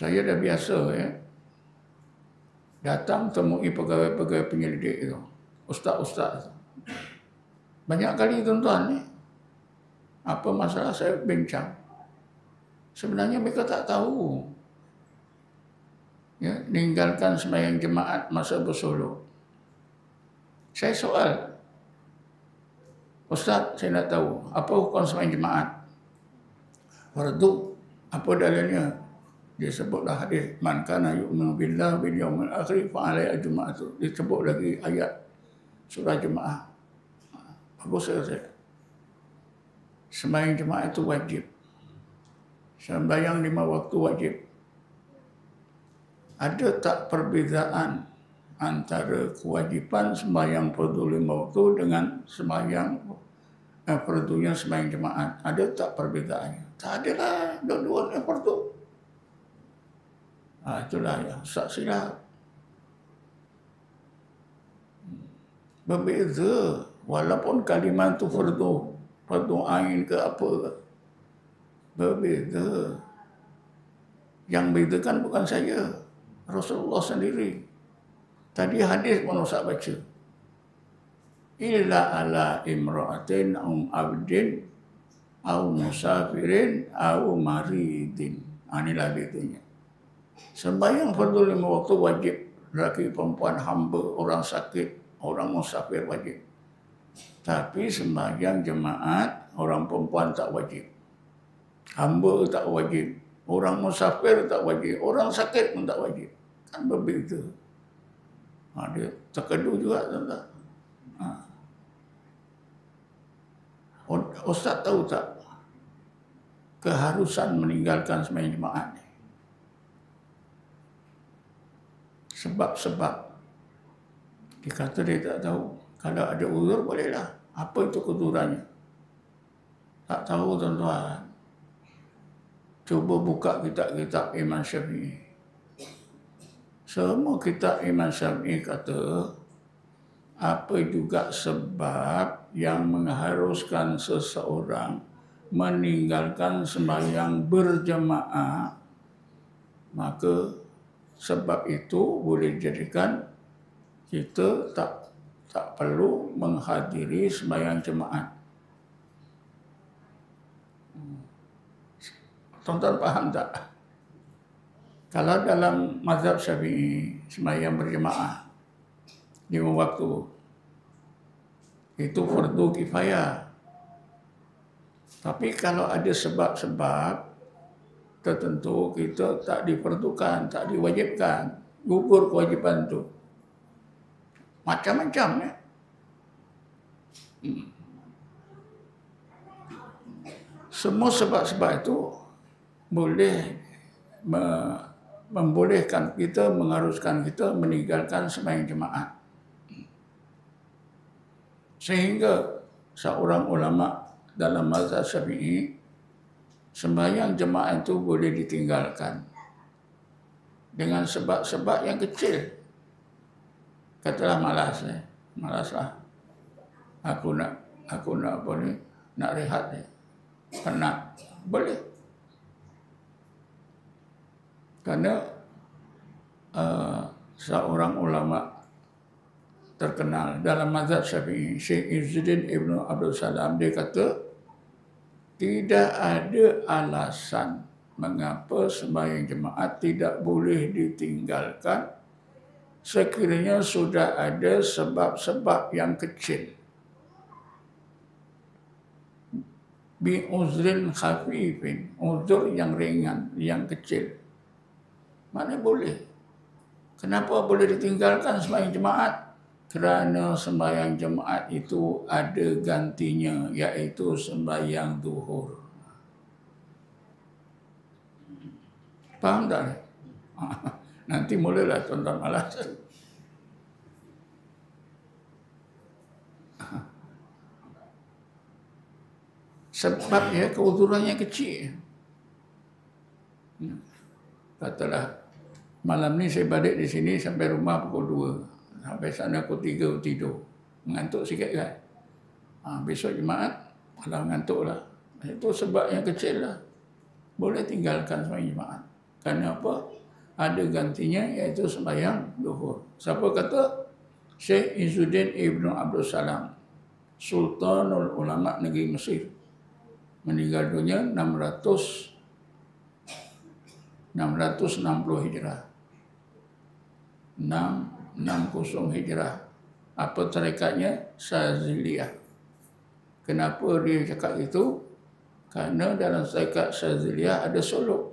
Saya dah biasa ya, datang temui pegawai-pegawai penyelidik itu, ustaz-ustaz. Banyak kali tuan-tuan ni, apa masalah saya bincang. Sebenarnya mereka tak tahu. Ya, ninggalkan sembahyang jemaat masa bersolok. Saya soal, Ustaz, saya nak tahu, apa hukum sembahyang jemaat? Fardu, apa dalilnya? Dia sebutlah hadis, man kana yu'minu billahi wal yawmil akhir fa alaihi ajma'atu. Dia sebut lagi ayat surah Jemaah. Bagus saya. Sembahyang jemaat itu wajib. Sembahyang 5 waktu wajib. Ada tak perbezaan antara kewajipan sembahyang fardu 5 waktu dengan sembahyang fardunya sembahyang jemaat? Ada tak perbezaannya? Tak ada lah, dua-duanya fardu. Itulah ya, Ustaz silap. Berbeza, walaupun kalimat itu fardu ain ke apa, berbeza. Yang bezakan bukan saya, Rasulullah sendiri. Tadi hadis pun Ustaz baca. Illa ala imra'atin abdin au musafirin au maridin. Inilah bedanya. Sembahyang fardu 5 waktu wajib. Lelaki, perempuan, hamba, orang sakit, orang musafir wajib. Tapi sembahyang jemaat, orang perempuan tak wajib. Hamba tak wajib. Orang musafir tak wajib. Orang sakit pun tak wajib. Kan berbeza. Dia terkedu juga, tuan-tuan. Ustaz tahu tak keharusan meninggalkan sembahyang jemaat ni? Sebab-sebab. Dia kata dia tak tahu. Kalau ada uzur bolehlah. Apa itu kezurannya? Tak tahu, tuan-tuan. Cuba buka kitab-kitab Imam Syafi'i. Semua kitab Imam Syafi'i kata, apa juga sebab yang mengharuskan seseorang meninggalkan sembahyang berjemaah, maka sebab itu boleh jadikan kita tak perlu menghadiri sembahyang jemaat. Tuan-tuan faham tak? Kalau dalam mazhab Syafi'i, sembahyang berjemaah 5 waktu itu fardu kifayah. Tapi kalau ada sebab-sebab tertentu, kita tak diperlukan, tak diwajibkan, gugur kewajipan itu. Macam-macam ya. Semua sebab-sebab itu boleh membolehkan kita, mengharuskan kita meninggalkan sembahyang jemaat. Sehingga seorang ulama dalam mazhab Syafi'i, sembahyang jemaat itu boleh ditinggalkan dengan sebab-sebab yang kecil. Katalah malaslah. Aku nak apa ni? Nak rehat ni. Penat. Boleh. Karena seorang ulama terkenal dalam mazhab Syafi'i, Syekh Izzuddin Ibn Abdul Salam, dia kata tidak ada alasan mengapa sembahyang jemaat tidak boleh ditinggalkan sekiranya sudah ada sebab-sebab yang kecil. Bi uzrin khafifin, uzur yang ringan, yang kecil. Mana boleh? Kenapa boleh ditinggalkan sembahyang jemaat? Kerana sembahyang jemaat itu ada gantinya, iaitu sembahyang zuhur. Faham tak? Nanti mulalah tuan-tuan malas. Sebabnya keuzurannya kecil. Katalah, malam ni saya balik di sini sampai rumah pukul 2. Sampai sana pukul 3 tidur. Mengantuk sikit kan. Besok Jumaat, malah mengantuk lah. Itu sebab yang kecil lah. Boleh tinggalkan sembahyang jemaat. Karena apa? Ada gantinya iaitu sembahyang duhur. Siapa kata? Syekh Izzuddin Ibn Abdul Salam, Sultanul Ulama Negeri Mesir. Meninggal dunia 660 Hijrah. 660 Hijrah. Apa tarekatnya? Syaziliyah. Kenapa dia cakap itu? Karena dalam tarekat Syaziliyah ada suluk.